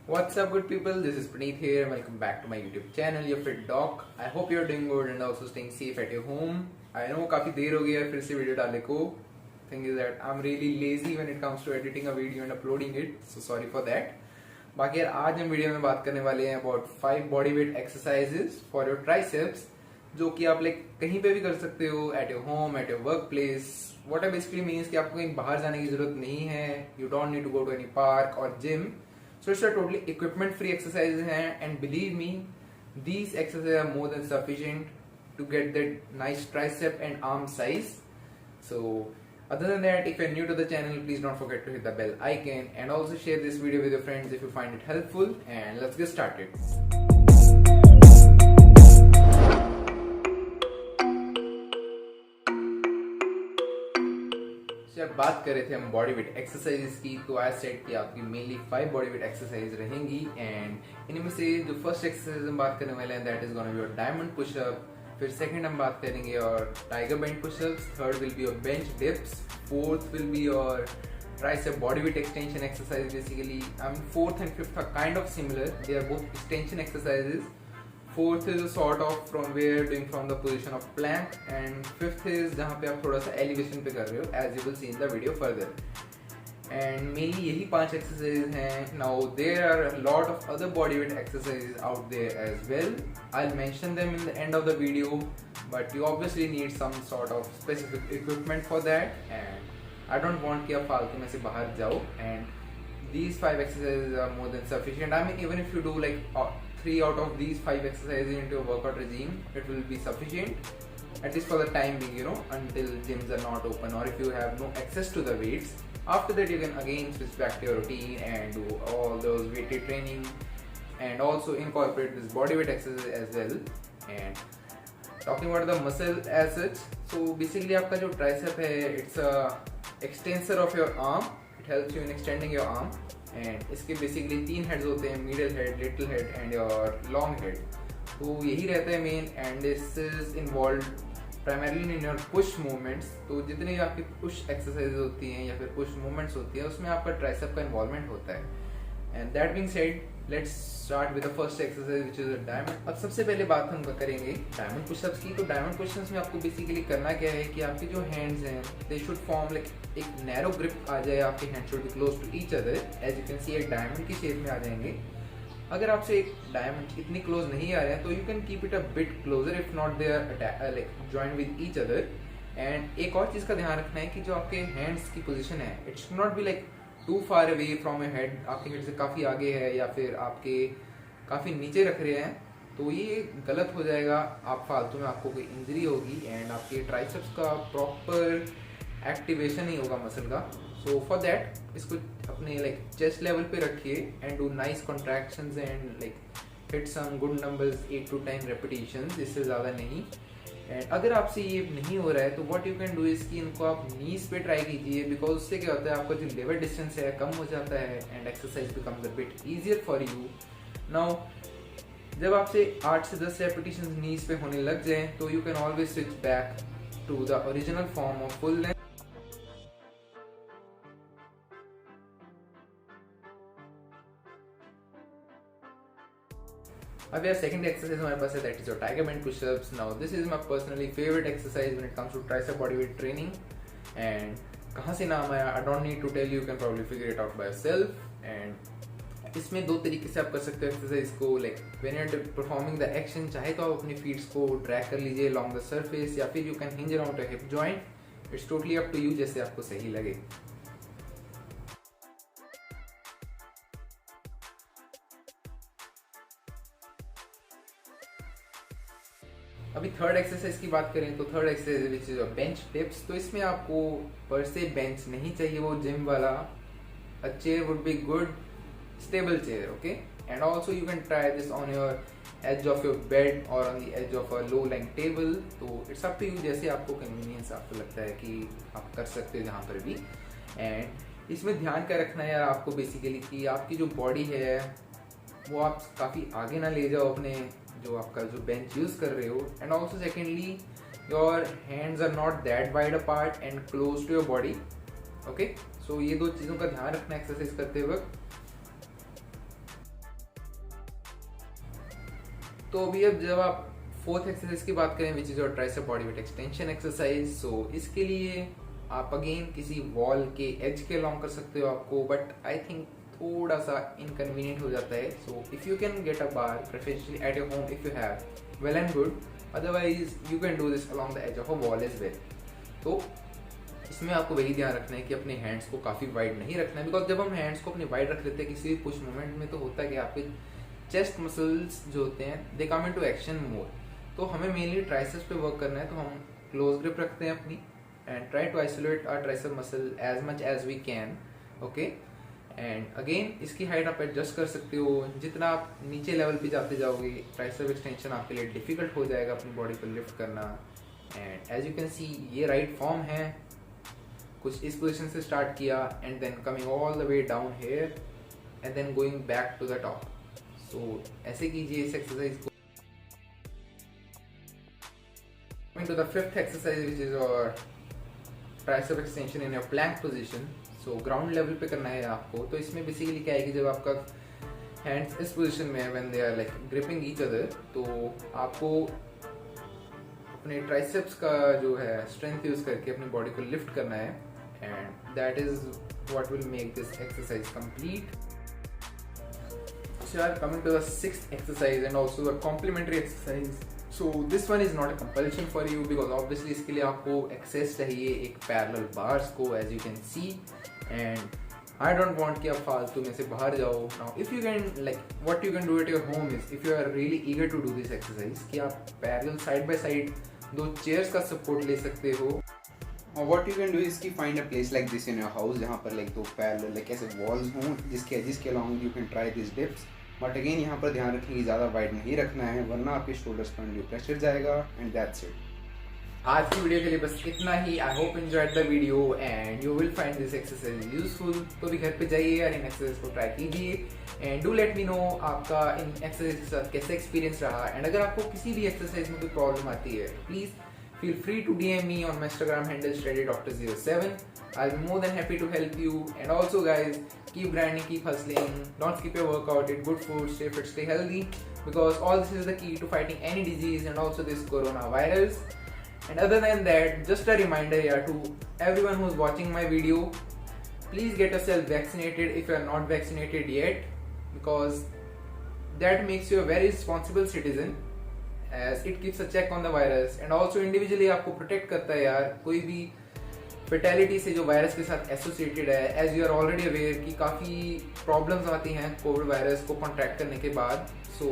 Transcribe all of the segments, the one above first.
What's up, good people? This is Praneeth here and welcome back to my YouTube channel, Your Fit Doc. I hope you're doing good and also staying safe at your home. I know काफी देर हो गया है फिर से video डालने को. Thing is that I'm really lazy when it comes to editing a video and uploading it, so sorry for that. बाकी यार आज हम वीडियो में बात करने वाले हैं about 5 body weight exercises for your triceps, जो कि आप लाइक कहीं पे भी कर सकते हो, at your home, at your workplace. What I basically means कि आपको कहीं बाहर जाने की जरूरत नहीं है. You don't need to go to any park or gym. So it's a totally equipment free exercises and believe me, these exercises are more than sufficient to get that nice tricep and arm size. So other than that, if you're new to the channel, please don't forget to hit the bell icon and also share this video with your friends if you find it helpful, and let's get started. जब बात कर रहे थे हम body weight exercises की, तो I said कि आपकी मेनली 5 बॉडी वेट एक्सरसाइज रहेंगी एंड इनमें से जो फर्स्ट एक्सरसाइज हम बात करने वाले हैं that is gonna be your diamond pushup. फिर सेकंड हम बात करेंगे और tiger bench pushups. Third will be your bench dips. Fourth will be your tricep body weight extension exercise. Basically I mean fourth and fifth are kind of similar, they are both extension exercises. Fourth is a sort of from where doing from the position of plank, and fifth is जहाँ पे आप थोड़ा सा elevation पे कर रहे हो, as you will see in the video further. And mainly यही 5 exercises हैं. Now there are a lot of other body weight exercises out there as well. I'll mention them in the end of the video, but you obviously need some sort of specific equipment for that. And I don't want कि आप फालतू में से बाहर जाओ. And these 5 exercises are more than sufficient. I mean, even if you do like 3 out of these 5 exercises into your workout regime, it will be sufficient, at least for the time being, you know, until gyms are not open or if you have no access to the weights. After that you can again switch back to your routine and do all those weighted training and also incorporate this body weight exercise as well. And talking about the muscle as such, so basically आपका जो tricep है, it's a extensor of your arm. It helps you in extending your arm. And इसके basically 3 heads होते हैं, middle head, little head and your long head. तो यही रहता है main, and this is involve primarily in your push movements. तो जितनी भी आपकी पुश एक्सरसाइज होती हैं या फिर पुश मूवमेंट्स होती हैं, उसमें आपका ट्राइसेप का इन्वॉल्वमेंट होता है. And that being said, let's start with the first exercise which is a diamond. अब सबसे पहले बात हम करेंगे डायमंड पुशअप्स की. तो डायमंड पुशअप्स में आपको बेसिकली करना क्या है कि आपके जो हैंड्स हैं दे शुड फॉर्म लाइक एक नैरो ग्रिप आ जाए. आपके hand should be close to each other. As you can see एक डायमंड की शेप में आ जाएंगे. अगर आपसे एक डायमंड इतनी क्लोज नहीं आ रहे हैं तो you can keep it a bit closer if not they are like joined with each other. And एक और चीज का ध्यान रखना है कि जो आपके हैंड्स की पोजीशन है, it should not be like too far away from your head. आपके हेड से काफ़ी आगे है या फिर आपके काफ़ी नीचे रख रहे हैं, तो ये गलत हो जाएगा. आप फालतू में आपको कोई इंजरी होगी एंड आपके ट्राइसेप्स का प्रॉपर एक्टिवेशन नहीं होगा मसल का. सो फॉर दैट इसको अपने लाइक चेस्ट लेवल पे रखिए and do nice contractions and like hit some good numbers 8 to 10 repetitions, इससे ज़्यादा नहीं. एंड अगर आपसे ये नहीं हो रहा है तो what you can do is कि इनको आप नीज पे ट्राई कीजिए, बिकॉज उससे क्या होता है आपका जो लेवल डिस्टेंस है कम हो जाता है and exercise becomes a bit easier for you. Now जब आपसे 8 से 10 रेपिटेशंस नीज पे होने लग जाए तो you can always switch back to the original form of full length. अब यार सेकंड एक्सरसाइज हमारे पास है that is your tiger bench pushups. Now this is my personally favourite exercise when it comes to tricep body weight training. And कहाँ से नाम आया, I don't need to tell you, can probably figure it out by yourself. And इसमें 2 तरीके से आप कर सकते हो एक्सरसाइज को. Like when you are performing the action, चाहे तो आप अपनी फीट्स को ड्रैग कर लीजिए अलोंग द सरफेस या फिर you can hinge around your hip joint. It's totally up to you, जैसे आपको सही लगे. अभी थर्ड एक्सरसाइज की बात करें तो third exercise which is bench dips. तो इसमें आपको पर से बेंच नहीं चाहिए वो जिम वाला. A chair would be good, stable chair, okay. And also you can try this on your edge of your bed और on the edge of a low lying table. तो इट्स अप टू यू, जैसे आपको convenience आपको लगता है कि आप कर सकते हो जहाँ पर भी. एंड इसमें ध्यान क्या रखना है यार आपको बेसिकली कि आपकी जो बॉडी है वो आप काफ़ी आगे ना ले जाओ अपने जो आपका जो बेंच यूज कर रहे हो. And also secondly your hands are not that wide apart and close to your body, okay. So ये 2 चीज़ों का ध्यान रखना एक्सरसाइज करते वक्त. तो अभी अब जब आप फोर्थ एक्सरसाइज की बात करें which is your tricep body weight extension exercise, so इसके लिए आप अगेन किसी वॉल के एज के अलॉन्ग कर सकते हो आपको, बट आई थिंक थोड़ा सा इनकन्वीनियंट हो जाता है. So if you can get a bar preferably at your home if you have, well and good, otherwise you can do this along the edge of a wall as well. तो इसमें आपको वही ध्यान रखना है कि अपने हैंड्स को काफ़ी वाइड नहीं रखना है, बिकॉज जब हम हैंड्स को अपने वाइड रख लेते हैं किसी भी पुश मोमेंट में तो होता है कि आपके चेस्ट मसल्स जो होते हैं दे कम इनटू एक्शन मोर. तो हमें मेनली ट्राइसेप्स पे वर्क करना है, तो हम क्लोज ग्रिप रखते हैं अपनी and try to isolate our tricep muscle as much as we can. Okay, and again इसकी हाइट आप एडजस्ट कर सकते हो. जितना आप नीचे लेवल पे जाते जाओगे ट्राइसेप एक्सटेंशन आपके लिए डिफिकल्ट हो जाएगा अपनी बॉडी को लिफ्ट करना. And as you can see ये राइट फॉर्म है, कुछ इस पोजीशन से स्टार्ट किया and then coming all the way down here and then going back to the top. So ऐसे कीजिए इस एक्सरसाइज को. Coming to the fifth exercise which is your tricep extension in your plank position. So ground level पे करना है आपको. तो इसमें बेसिकली क्या है कि जब आपका hands इस पोजीशन में है when they are like gripping each other, तो आपको अपने ट्राइसेप्स का जो है स्ट्रेंथ यूज करके अपनी बॉडी को लिफ्ट करना है and that is what will make this exercise complete. So coming to the sixth exercise and also the complementary exercise. So this one is not a compulsion for you because obviously इसके लिए आपको access चाहिए एक parallel bars को as you can see, and I don't want कि आप फालतू में से बाहर जाओ. Now if you can like what you can do at your home is if you are really eager to do this exercise कि आप parallel side by side दो chairs का support ले सकते हो. What you can do is कि find a place like this in your house जहाँ पर like दो parallel like ऐसे walls हों जिसके edges के along you can try these dips. But again यहाँ पर ध्यान रखें कि ज़्यादा वाइड नहीं रखना है वरना आपके शोल्डर्स पर undue प्रेशर जाएगा. And that's it. आज की वीडियो के लिए बस इतना ही. I hope enjoyed the video and you will find this exercise useful. तो भी घर पे जाइए और इन एक्सरसाइज को ट्राई कीजिए and do let me know आपका इन एक्सरसाइज के साथ कैसा एक्सपीरियंस रहा. एंड अगर आपको किसी भी एक्सरसाइज में कोई प्रॉब्लम आती है please feel free to DM me on my Instagram handle SteadyDoctor07. I'll be more than happy to help you. And also guys, keep grinding, keep hustling, don't skip your workout, eat good food, stay fit, stay healthy, because all this is the key to fighting any disease and also this coronavirus. And other than that, just a reminder here to everyone who's watching my video, please get yourself vaccinated if you are not vaccinated yet, because that makes you a very responsible citizen as it keeps a check on the virus and also individually आपको protect करता है यार कोई भी fatality से जो virus के साथ एसोसिएटेड है. As you are already aware कि काफ़ी प्रॉब्लम्स आती हैं कोविड वायरस को कॉन्ट्रैक्ट करने के बाद. So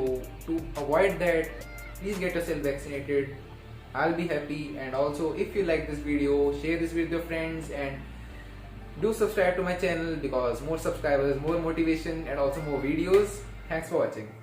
to avoid that please get yourself vaccinated. I will be happy. And also if you like this video share this with your friends and do subscribe to my channel because more subscribers, more motivation and also more videos. Thanks for watching.